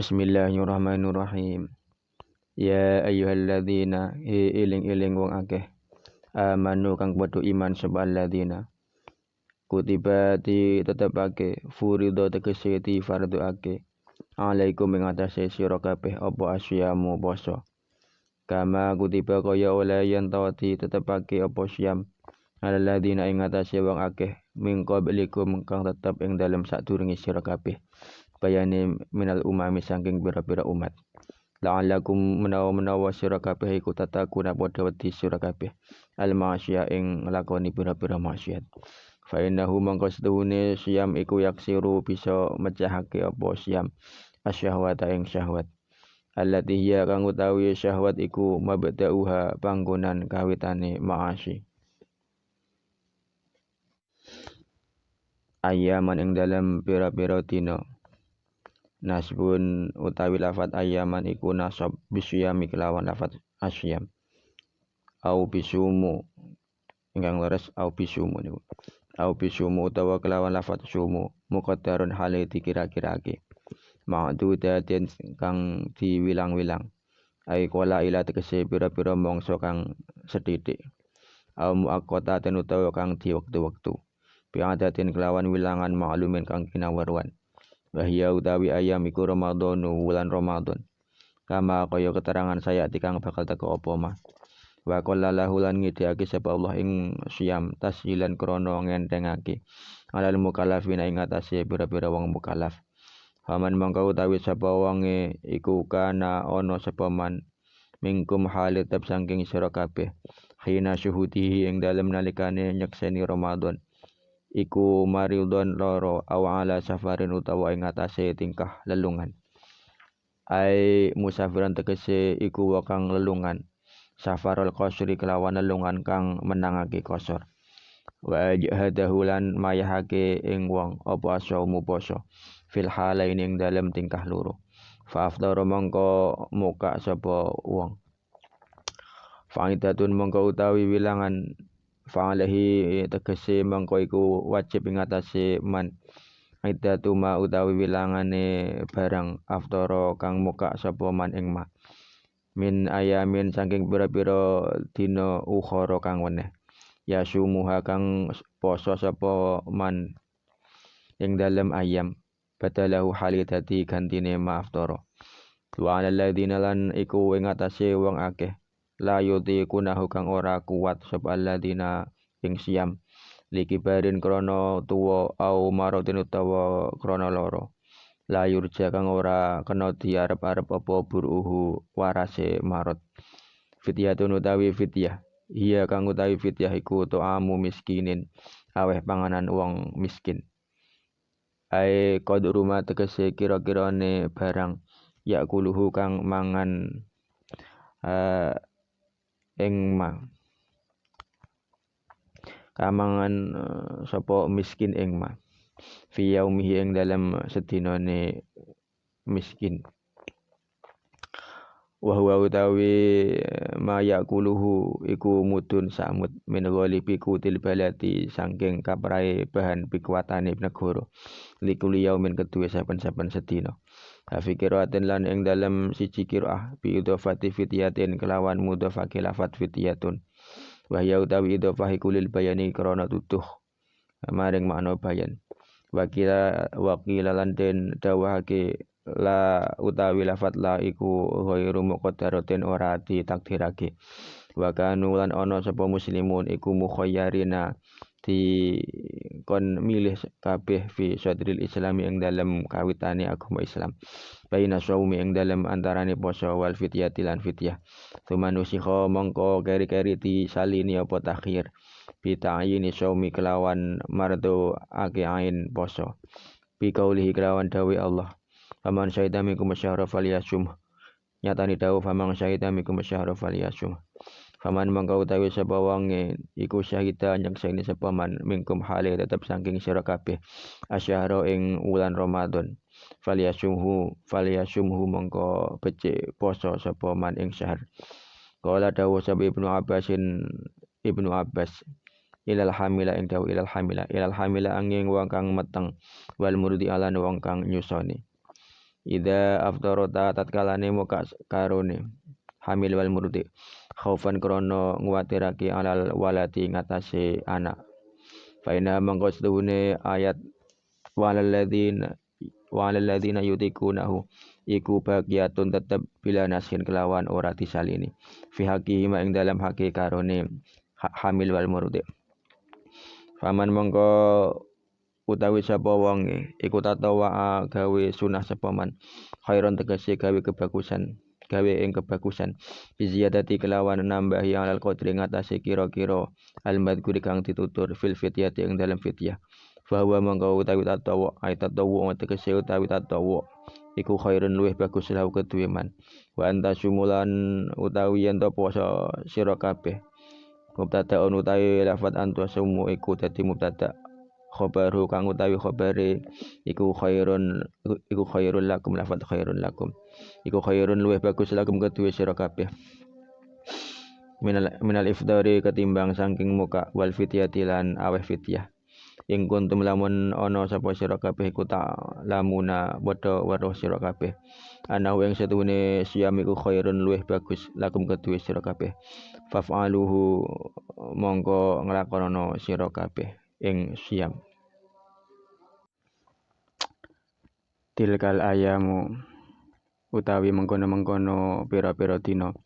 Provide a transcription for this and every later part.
Bismillahirrahmanirrahim. Ya ayyuhalladzina iling-iling wong akeh amanu kang padha iman sapa alladzina kutiba ditetepake furido tegese di fardhuake alaikum ing atase sira kabeh apa asyamu poso kama kutiba kaya oleh yen ta ditetepake apa syam alladzina ing atase wong akeh min qablikum kang tetep ing dalem sadurunge sira kabeh bayane minal umami saking pira-pira umat la'allakum menawa sira kabeh iku tatakuna padha wedi sira kabeh al ma'sya ing nglakoni pira-pira maksiat fa innahu mangko setuhune siyam iku yaksiru bisa mecahake apa siyam asyahwata ing syahwat allati hiya kang utawi syahwat iku mabda'uha panggonan kawitane ma'asi ayaman ing dalem pira-pira dina nasbun utawi lafat ayaman iku nasab bisyami kelawan lafat asyam au bisumu ingkang leres au bisumu niku au bisumu utawa kelawan lafat sumu muqaddarun hale dikira-kirake ma'dudatin kang diwilang-wilang ai qala ila tegese pira-pira mangsa kang sethithik au muaqqatatin utawa kang di wektu-wektu bi'adatin kelawan wilangan maklumin kang kinaweruhan wahya utawi ayam iku Ramadhanu wulan Ramadan kama kaya keterangan saya tikang bakal teko apa mah wa qallalahu lan ngidhake sapa Allah ing siyam tasjilan krana ngentengake alal mukallafina ing atase pira-pira wong mukallaf faman mangka utawi sapa wonge iku kana ana sapa man mingkum halit tab saking sira kabeh khina syuhudi ing dalem nalikane nyekseni Ramadan iku maridon loro aw ala safarin utawa ing atase tingkah lelungan ai musafiran tegese iku wa kang lelungan safarul qasri kelawan lelungan kang menangake qasar wa jahadahu lan mayahake ing wong apa asaumu poso fil halain ing dalem tingkah loro fa afdharu mongko muka sapa wong fa'idatun mongko utawi wilangan fa'alahi tegese mangko iku wajib ing atase man iddatu ma utawi wilangane barang aftara kang muka sapa man ing ma min ayamin saking pira-pira dina ukhara kang weneh ya sumuha kang poso sapa man ing dalem ayam badalahu hali dadi gantine ma aftara wa alal ladzina lan iku ing atase wong akeh la yutiqunahu kang ora kuat sapa alladzina ing siyam likibarin krana tuwa au maradin utawa krana lara la yurja kang ora kena diarep-arep apa buruhu warase marad fidyatun utawi fidyah iya kang utawi fidyah iku tu'amu miskinin aweh panganan wong miskin ae qadru ma tegese kira-kirane barang yakuluhu kang mangan ing ma kamangan sapa miskin ing ma fi yaumihi ing dalem sedinane miskin wa huwa utawi ma yakuluhu iku mudun samut min ghalibi kutil balati saking kaprahe bahan pikuwatane negara likuli yaumin kedue saben-saben sedina fikiratin lan ing dalem siji qiraah bi idhofati fityatin kelawan mudhofake lafat fityatun wahya utawi idhofah iku lil bayani krana tuduh maring makna bayan wakila lan den dawahake la utawi lafat la iku ghairu muqaddaratin ora ditakdirake wa kanu lan ana sapa muslimun iku mukhayyarina di kon milih kabeh fi sadril islami ing dalem kawitane agama Islam baina saumi ing dalem antarane poso wal fityati lan fityah tumanusikha mongko keri-keri disalini apa takhir bi ta'yini saumi kelawan mardo ake ain poso bi kaulihi kelawan dawe Allah faman syahida minkum asyhara falyasum nyatani dawuh faman syahida minkum asyhara falyasum faman mangka utawi sapa wonge iku syahida nyekseni sapa man minkum hale tetep saking sira kabeh asyhara ing wulan Ramadan falyasumhu mangka becik poso sapa man ing syahr qala dawuh sapa Ibnu Abbas ilal hamila ing dawuh ilal hamila angin wong kang meteng wal murdi alan wong kang nyusoni ida aftarota tatkalane muka karone hamil wal murdi khaufan krono nguwatirake alal walati ngatasé anak faina mangko setuhune ayat walalladzina yutikunahu iku bagiyatun tetep bila naskin kelawan ora disalini fi haqqi ma ing dalam hake karone hamil wal murdi faman mangko utawi sapa wonge iku tatawa gawe sunah sapa man khairon tegese gawe ing kebagusan biziyadati kelawan nambahi alal qadri ngatasé kira-kira al-madhkuri kang ditutur fil fityati ing dalam fityah bahwa mangko utawi tatawa tegese utawi tatawa iku khairun luwih bagus lahu kedue man wa anta sumulan utawi yen poso sira kabeh mubtada utawi lafat antu sumu iku dadi mubtada khobaru kang utawi khobare iku khairul lakum lafat khairun lakum iku khairun luwih bagus lakum kedue sira kabeh minal ifdari ketimbang saking muka wal fityati lan aweh fityah ing kuntum lamun ana sapa sira kabeh iku tak lamuna padha weruh sira kabeh ana ing setune siyam iku khairun luwih bagus lakum kedue sira kabeh faf'aluhu mongko nglakonono sira kabeh ing siyam tilkal ayamu utawi mengkono-mengkono pira-pira dina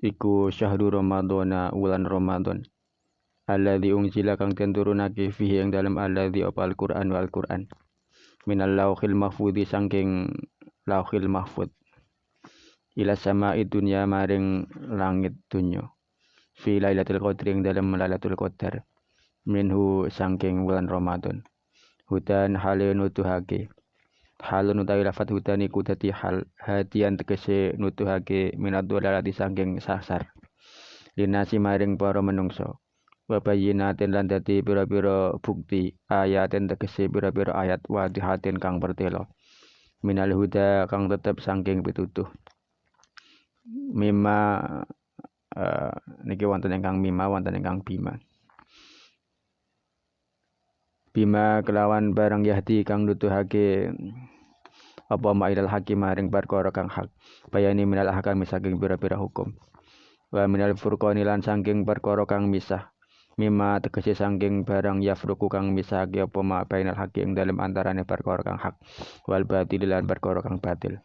iku syahrul ramadhana wulan Ramadan alladzi unzila kang den turunake fihi ing dalem alladzi opal Qur'an wal Qur'an minal lauhil mahfudzi saking lauhil mahfud ila sama'i dunya maring langit dunya fi lailatul qadri ing dalem lailatul qadar minhu saking wulan Ramadan hudan halun nutuhake halun utawi lafat hudan iku dadi hal hadian tegese nutuhake minad dolalati saking sasar linasi maring para menungso wabayinatin lan dadi pira-pira bukti ayatin tegese pira-pira ayat wadihatin kang pertelo minal huda kang tetep saking pitutuh mimma niki wonten ingkang mimma wonten ingkang bima kelawan barang yahdi kang nutuhake apa ma'ilal hakim maring perkara kang hak bayani minal ahkam saking pira-pira hukum wa minal furqani lan saking perkara kang misah mimma tegese saking barang yafruku kang misahake apa ma bainal haqi ing dalem antarane perkara kang hak wal batil lan perkara kang batil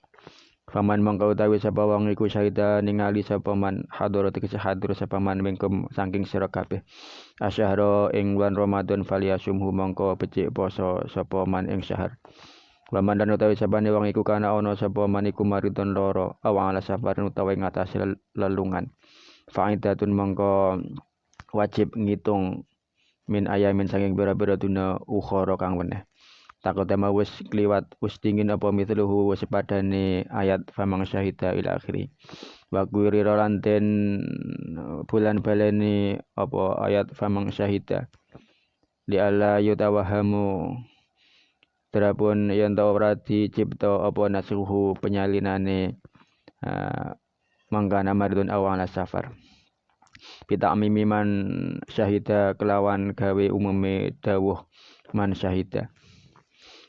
faman mangka utawi sapa wong iku syahida ningali sapa man hadara tegese hadir sapa man mingkum saking sira kabeh asyhara ing bulan Ramadan faliyasumhu mangka becik poso sapa man ing syahr waman dan utawi sabane wong iku kana ana sapa man iku maridon lara awala safar utawi ngatasi lelungan faidatun mangka wajib ngitung min ayamin saking pira-pira dina ukhara kang weneh takutama wis kliwat wis dingin apa mithluhu wis padane ayat famang syahida ila akhiri wa kuwira lan den bulan baleni apa ayat famang syahida li alla yutawahamu terapun yen ta ora dicipta apa nasuhu penyalinane mangkana maridun awala safar bitakmimi man syahida kelawan gawe umume dawuh man syahida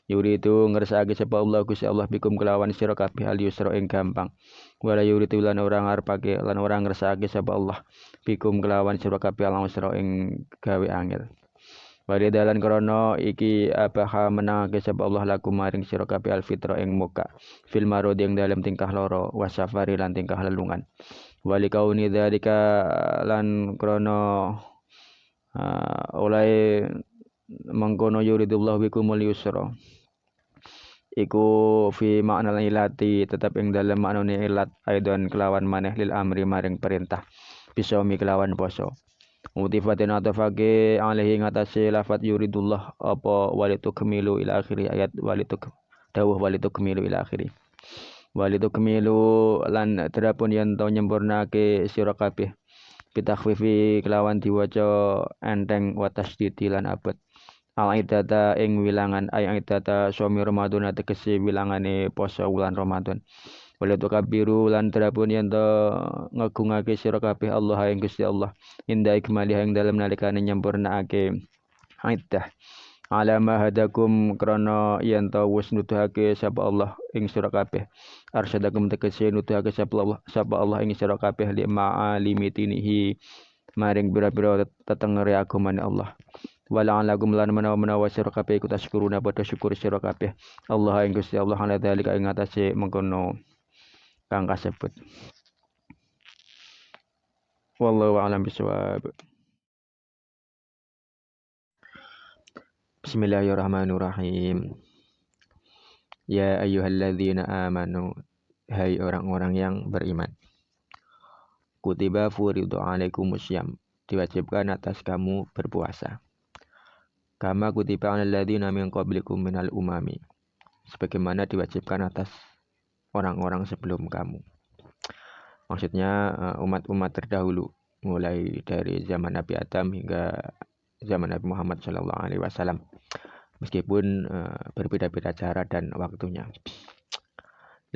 yuridu ngersake sapa Allah Gusti Allah bikum kelawan sira kabeh al yusra ing gampang wala yuridu lan ora ngarepake lan ora ngersake sapa Allah bikum kelawan sira kabeh al yusra ing gawe angel wali dalan krana iki abaha menangake sapa Allah lakum maring sira kabeh al fitra ing muka fil marudi ing dalem tingkah loro wasafari lan tingkah lelungan wali kauni dzalika lan krana oleh mangkono yuridullah bikumul yusra iku fi makna ilati tetap ing dalem maknane ilat aidan kelawan maneh lil amri maring perintah bisa mi kelawan poso mutifatin atafake alaihi ngatasi lafat yuridullah apa walitukmilu ila akhiri ayat walitukmilu ila akhiri walitukmilu lan terapun yen to nyempurnake sira kabeh bitakhfifi kelawan diwaca enteng wa tasdidi lan abad al idata ing wilangan ay idata suami Ramadan tegese wilangane poso wulan Ramadan walitu kabiru lan terapun yen to ngagungake sira kabeh Allah ing Gusti Allah inda ikmalih ing dalem nalikane nyempurnakake iddah ala ma hadakum krana yen ta wis nuduhake sapa Allah ing sira kabeh arsyadakum tegese nuduhake sapa Allah ing sira kabeh li ma'alimitinihi maring bira-bira tetengere agamane Allah wala alakum lan menawa sira kabeh iku tasykuruna padha syukur sira kabeh Allah ing Gusti Allah ala dalika ing atase mengkono kang kasebut wallahu a'lam bishawab. Bismillahirrahmanirrahim. Ya ayyuhalladzina amanu, hai orang-orang yang beriman. Kutiba furidu alaikumusyyam, diwajibkan atas kamu berpuasa. Kama kutiba alal ladzina min qablikum minal umami, sebagaimana diwajibkan atas orang-orang sebelum kamu. Maksudnya umat-umat terdahulu, mulai dari zaman Nabi Adam hingga zaman Nabi Muhammad SAW. Meskipun berbeda-beda cara dan waktunya.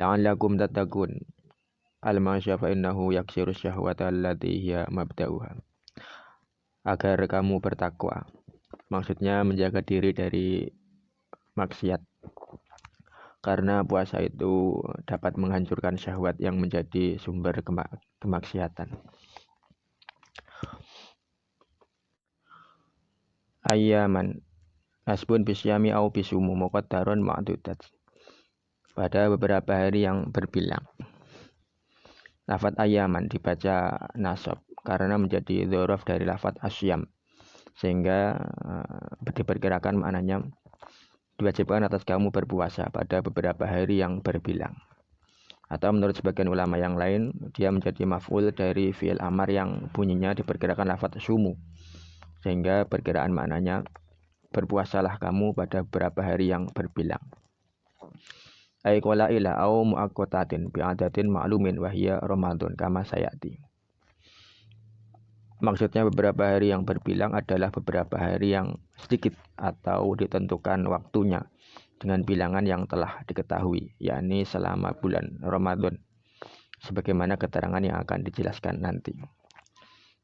La'allakum tattaqun. Al-masya fa innahu yaksiru syahwata allati hiya mabda'uha. Agar kamu bertakwa. Maksudnya menjaga diri dari maksiat. Karena puasa itu dapat menghancurkan syahwat yang menjadi sumber kemaksiatan. Ayyaman hasbun bisyami au bisumu muqaddarun ma'dudat. Pada beberapa hari yang berbilang. Lafaz ayaman dibaca nasab karena menjadi dzaraf dari lafaz asyam. Sehingga diperkirakan maknanya diwajibkan atas kamu berpuasa pada beberapa hari yang berbilang. Atau menurut sebagian ulama yang lain, dia menjadi maf'ul dari fi'il amar yang bunyinya diperkirakan lafaz sumu. Sehingga perkiraan maknanya berpuasalah kamu pada beberapa hari yang berbilang. Ai qala ila au muaqqatatin bi adatin ma'lumin wa hiya Ramadan kama sayati. Maksudnya beberapa hari yang berbilang adalah beberapa hari yang sedikit atau ditentukan waktunya dengan bilangan yang telah diketahui, yakni selama bulan Ramadan. Sebagaimana keterangan yang akan dijelaskan nanti.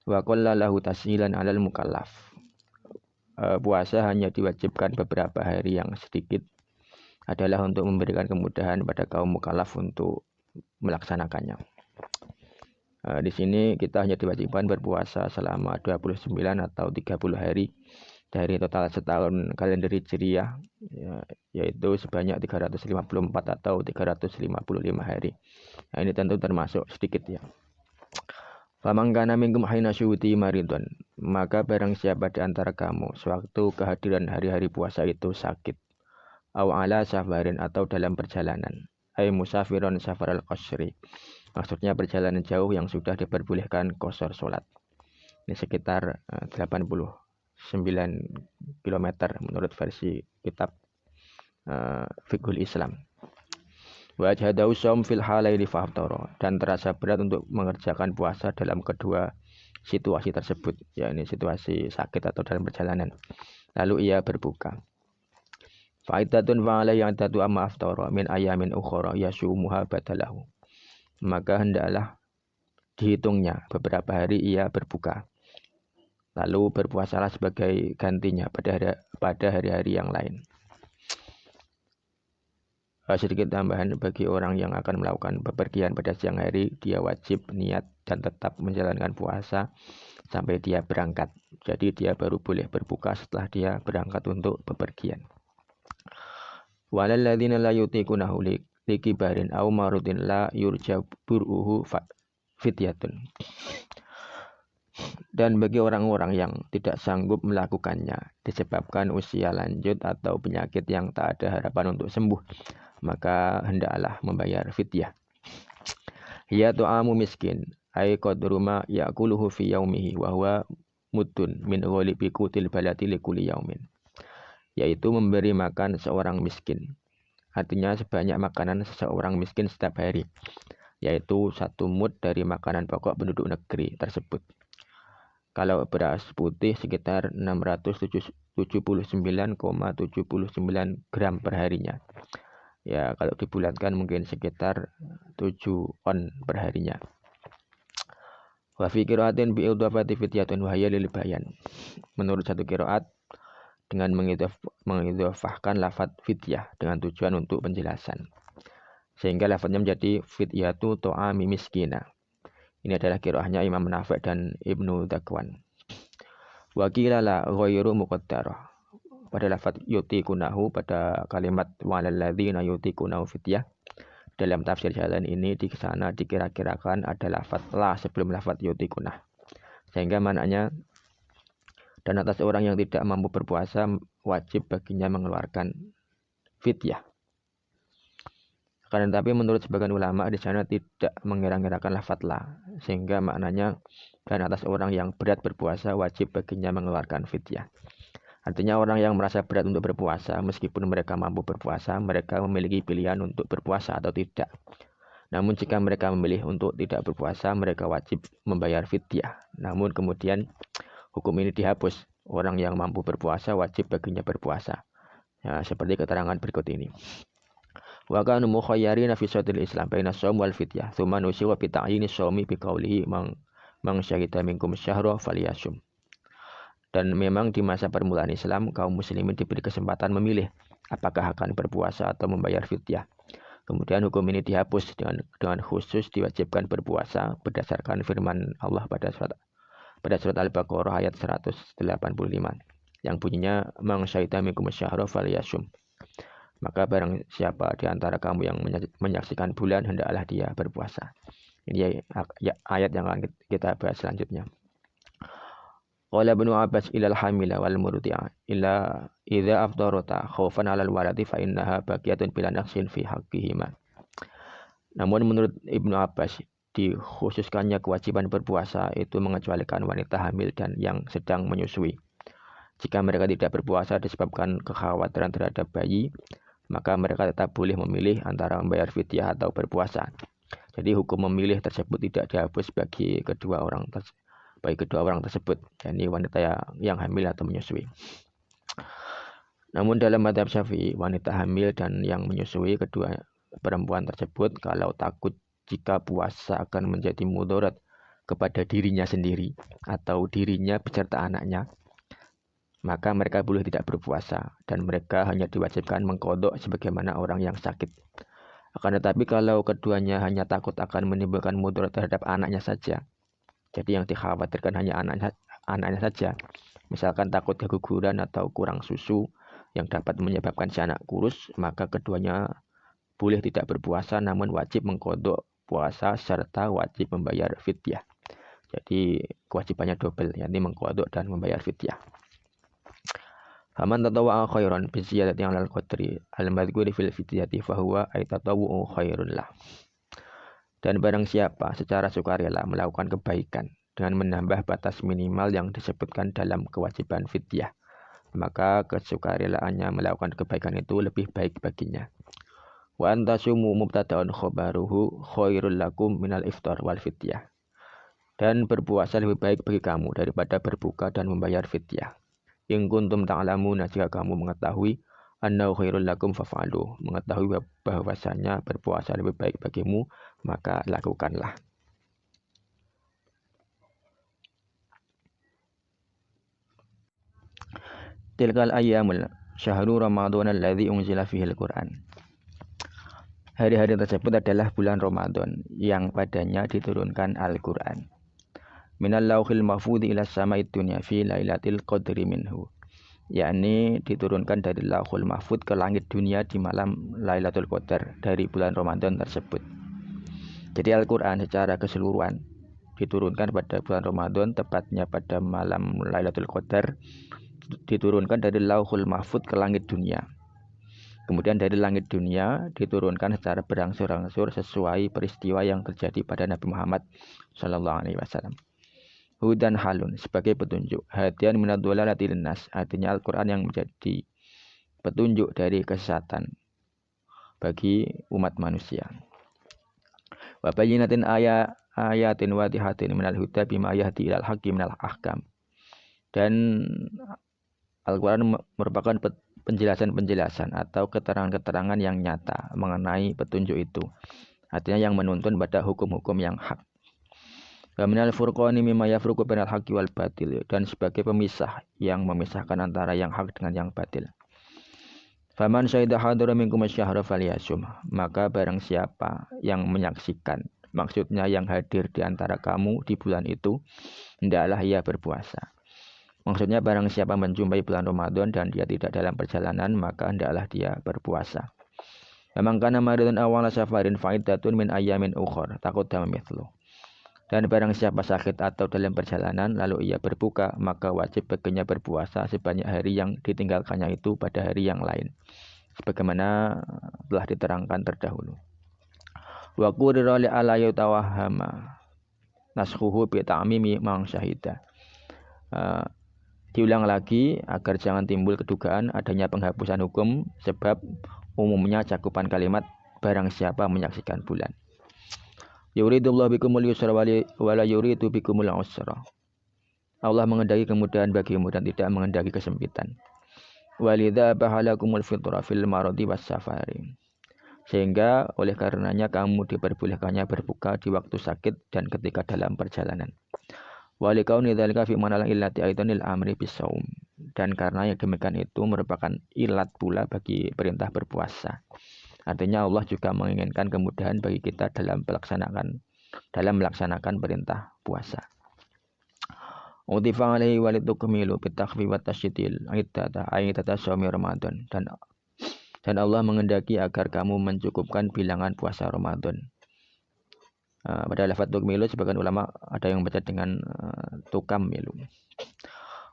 Wa qalla lahu tashilan 'alal mukallaf. Puasa hanya diwajibkan beberapa hari yang sedikit adalah untuk memberikan kemudahan pada kaum mukallaf untuk melaksanakannya. Di sini kita hanya diwajibkan berpuasa selama 29 atau 30 hari dari total setahun kalender Hijriah, yaitu sebanyak 354 atau 355 hari. Nah, ini tentu termasuk sedikit ya. Faman kana minkum haina syuti maridun, maka barang siapa di antara kamu sewaktu kehadiran hari-hari puasa itu sakit, aw ala safarin atau dalam perjalanan, ay musafiron safaral qasri, maksudnya perjalanan jauh yang sudah diperbolehkan qasar salat. Ini sekitar 89 km menurut versi kitab Fiqhul Islam. Wa ajhadahu shaum fil halaili faftara, dan terasa berat untuk mengerjakan puasa dalam kedua situasi tersebut, yakni situasi sakit atau dalam perjalanan. Lalu ia berbuka. Faidatun wa alayhi adatu amma aftara min ayamin ukhra yasumuha badalahu. Maka hendaklah dihitungnya beberapa hari ia berbuka. Lalu berpuasalah sebagai gantinya pada hari-hari yang lain. Sedikit tambahan, bagi orang yang akan melakukan bepergian pada siang hari, dia wajib niat dan tetap menjalankan puasa sampai dia berangkat. Jadi dia baru boleh berbuka setelah dia berangkat untuk bepergian. Walal ladzina la yutiqunahu likibarin aw marudin la yurjaburuhu fityatun. Dan bagi orang-orang yang tidak sanggup melakukannya disebabkan usia lanjut atau penyakit yang tak ada harapan untuk sembuh, maka hendaklah membayar fidyah. Hiya tu'amu miskin, ay qadru ma ya'kuluhu fi yaumihi wa huwa muddun min ghalibi qutil balati li kulli yaumin. Yaitu memberi makan seorang miskin. Artinya sebanyak makanan seseorang miskin setiap hari, yaitu 1 mud dari makanan pokok penduduk negeri tersebut. Kalau beras putih sekitar 679,79 gram per harinya. Ya, kalau dibulatkan mungkin sekitar 7 on perharinya. Wa fi qiraatin bi idhafati fityatun wa hiya lil bayan. Menurut satu qiraat dengan mengidhofahkan lafaz fidyah dengan tujuan untuk penjelasan. Sehingga lafaznya menjadi fidyatu to'ami miskina. Ini adalah qiraahnya Imam Nafi' dan Ibnu Dzakwan. Wa qila la ghairu muqaddarah. Pada lafaz yutikunahu pada kalimat walal ladzina yutikunahu fidyah. Dalam tafsir jalan ini di sana dikira-kirakan ada lafaz la sebelum lafaz yutikunah. Sehingga maknanya dan atas orang yang tidak mampu berpuasa wajib baginya mengeluarkan fidyah. Karena tapi menurut sebagian ulama di sana tidak mengira-kirakan lafaz la, sehingga maknanya dan atas orang yang berat berpuasa wajib baginya mengeluarkan fidyah. Artinya orang yang merasa berat untuk berpuasa meskipun mereka mampu berpuasa, mereka memiliki pilihan untuk berpuasa atau tidak. Namun jika mereka memilih untuk tidak berpuasa, mereka wajib membayar fidyah. Namun kemudian hukum ini dihapus. Orang yang mampu berpuasa wajib baginya berpuasa. Ya, seperti keterangan berikut ini. Wa kanu mukhayyarina fi shatil Islam baina shaum wal fidyah. Tsumma nusiwa bi ta'yini shaumi bi qaulihi man syahida minkum syahra falyasum. Dan memang di masa permulaan Islam kaum muslimin diberi kesempatan memilih apakah akan berpuasa atau membayar fidyah. Kemudian hukum ini dihapus dengan khusus diwajibkan berpuasa berdasarkan firman Allah pada surat Al-Baqarah ayat 185 yang bunyinya man syahida minkum syahra falyasum. Maka barang siapa di antara kamu yang menyaksikan bulan hendaklah dia berpuasa. Ini ayat yang akan kita bahas selanjutnya. Qala Ibnu Abbas ilal hamila wal murdi'a illa idza afdarata khaufan 'alal waladi fa innaha baqiyatun bila naqsin fi haqqihima. Namun menurut Ibnu Abbas dikhususkannya kewajiban berpuasa itu mengecualikan wanita hamil dan yang sedang menyusui. Jika mereka tidak berpuasa disebabkan kekhawatiran terhadap bayi, maka mereka tetap boleh memilih antara membayar fidyah atau berpuasa. Jadi hukum memilih tersebut tidak dihapus bagi kedua orang tersebut, yakni wanita yang hamil atau menyusui. Namun dalam mazhab Syafi'i, wanita hamil dan yang menyusui kedua perempuan tersebut kalau takut jika puasa akan menjadi mudarat kepada dirinya sendiri atau dirinya beserta anaknya, maka mereka boleh tidak berpuasa dan mereka hanya diwajibkan mengqadha sebagaimana orang yang sakit. Akan tetapi kalau keduanya hanya takut akan menimbulkan mudarat terhadap anaknya saja, jadi yang dikhawatirkan hanya anaknya saja, misalkan takut keguguran atau kurang susu yang dapat menyebabkan si anak kurus, maka keduanya boleh tidak berpuasa namun wajib mengqadha puasa serta wajib membayar fidyah. Jadi kewajibannya double, yakni mengqadha dan membayar fidyah. Faman tatawwa'a khairan bi ziyadati 'alal qadri al-madhkuri fil fidyati fa huwa ay tatawwu'u khairun lah. Dan barang siapa secara sukarela melakukan kebaikan dengan menambah batas minimal yang disebutkan dalam kewajiban fidyah, maka kesukarelaannya melakukan kebaikan itu lebih baik baginya. Wa antasumu mubtada'un khabaruhu khairul lakum minal iftar wal fidyah. Dan berpuasa lebih baik bagi kamu daripada berbuka dan membayar fidyah. In kuntum ta'lamuna, jika kamu mengetahui annahu khairul lakum faf'alu, mengetahui bahwasanya berpuasa lebih baik bagimu, maka lakukanlah. Tilkal ayyamul syahru ramadhan alladzi unzila fihi al-Qur'an. Hari-hari tersebut adalah bulan Ramadan yang padanya diturunkan Al-Qur'an. Minal lauhil mahfudzi ila sama'id dunya fi lailatul qadri minhu. Yakni diturunkan dari lauhul mahfud ke langit dunia di malam Lailatul Qadar dari bulan Ramadan tersebut. Jadi Al-Qur'an secara keseluruhan diturunkan pada bulan Ramadan, tepatnya pada malam Lailatul Qadar, diturunkan dari lauhul mahfud ke langit dunia. Kemudian dari langit dunia diturunkan secara berangsur-angsur sesuai peristiwa yang terjadi pada Nabi Muhammad SAW. Hudan halun sebagai petunjuk, hadian minad dhalalati linnas, artinya Al-Qur'an yang menjadi petunjuk dari kesesatan bagi umat manusia. Wa bayyinatin ayatin wadihatin minal huda bima yahdi ilal haqqi minal ahkam. Dan Al-Qur'an merupakan penjelasan-penjelasan atau keterangan-keterangan yang nyata mengenai petunjuk itu. Artinya yang menuntun pada hukum-hukum yang hak. Wa minal furqani mimma yafruqu bainal haqqi wal batil, dan sebagai pemisah yang memisahkan antara yang hak dengan yang batil. Faman syahida hadara minkum asyhara falyasum, maka barang siapa yang menyaksikan, maksudnya yang hadir di antara kamu di bulan itu, hendaklah ia berpuasa. Maksudnya barang siapa menjumpai bulan Ramadan dan dia tidak dalam perjalanan, maka hendaklah dia berpuasa. Memang kana maridun awala safarin faidatun min ayamin ukhra taqaddama mithlu. Dan barang siapa sakit atau dalam perjalanan lalu ia berbuka, maka wajib baginya berpuasa sebanyak hari yang ditinggalkannya itu pada hari yang lain, sebagaimana telah diterangkan terdahulu. Wa qurira li ala yatawahhama naskhuhu bi ta'mimi mang syahida. Diulang lagi agar jangan timbul kedugaan adanya penghapusan hukum, sebab umumnya cakupan kalimat barang siapa menyaksikan bulan. Yuridullahu bikumul yusra wala yuridu bikumul usra. Allah mengendaki kemudahan bagimu dan tidak mengendaki kesempitan. Walidha bahalakumul fitra fil maradi was safari. Sehingga oleh karenanya kamu diperbolehkannya berbuka di waktu sakit dan ketika dalam perjalanan. Walikauni dzalika fi manal illati aidanil amri bisawm. Dan karena yang demikian itu merupakan ilat pula bagi perintah berpuasa. Artinya Allah juga menginginkan kemudahan bagi kita dalam melaksanakan perintah puasa. Utifa alaihi walitukmilu bitakhfi wa tasydil iddata shaumi Ramadan, dan Allah mengendaki agar kamu mencukupkan bilangan puasa Ramadan. Pada lafaz tukmilu sebagian ulama ada yang baca dengan tukammilu.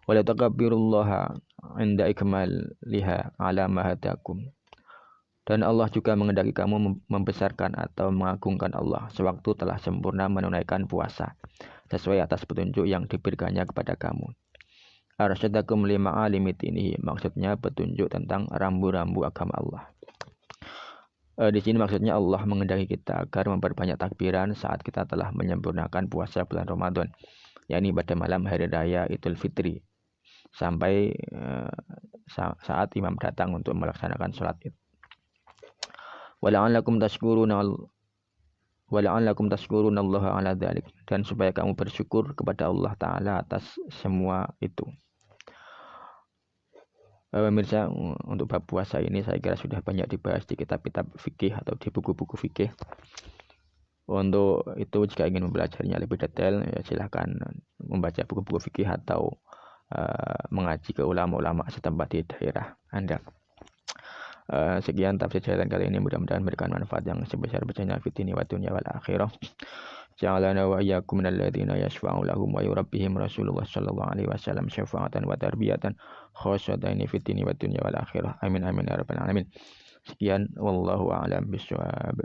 Wa takabbirullaha 'inda ikmaliha 'ala ma hadakum. Dan Allah juga mengendaki kamu membesarkan atau mengagungkan Allah sewaktu telah sempurna menunaikan puasa sesuai atas petunjuk yang diberikannya kepada kamu. Arsyadakum lima alimit ini, maksudnya petunjuk tentang rambu-rambu agama Allah. Di sini maksudnya Allah mengendaki kita agar memperbanyak takbiran saat kita telah menyempurnakan puasa bulan Ramadan, yakni pada malam hari raya Idul Fitri sampai saat imam datang untuk melaksanakan sholat Id. Wala'allakum tashkuruna Allah ala dzalik, dan supaya kamu bersyukur kepada Allah Ta'ala atas semua itu. Pemirsa, untuk bab puasa ini saya kira sudah banyak dibahas di kitab-kitab fikih atau di buku-buku fikih. Untuk itu jika ingin mempelajarinya lebih detail, ya silahkan membaca buku-buku fikih atau mengaji ke ulama-ulama setempat di daerah Anda. Sekian tafsir jalan kali ini, mudah-mudahan memberikan manfaat yang sebesar-besarnya fid dunya wa dunya wal akhirah. Ja'alana wa iyyakum minal ladzina yashfa'u lahum wa yurabbihim Rasulullah sallallahu alaihi wasallam syafa'atan wa tarbiyatan khassatan fid dunya wa dunya wal akhirah. Amin amin ya rabbal alamin. Sekian wallahu a'lam bishawab.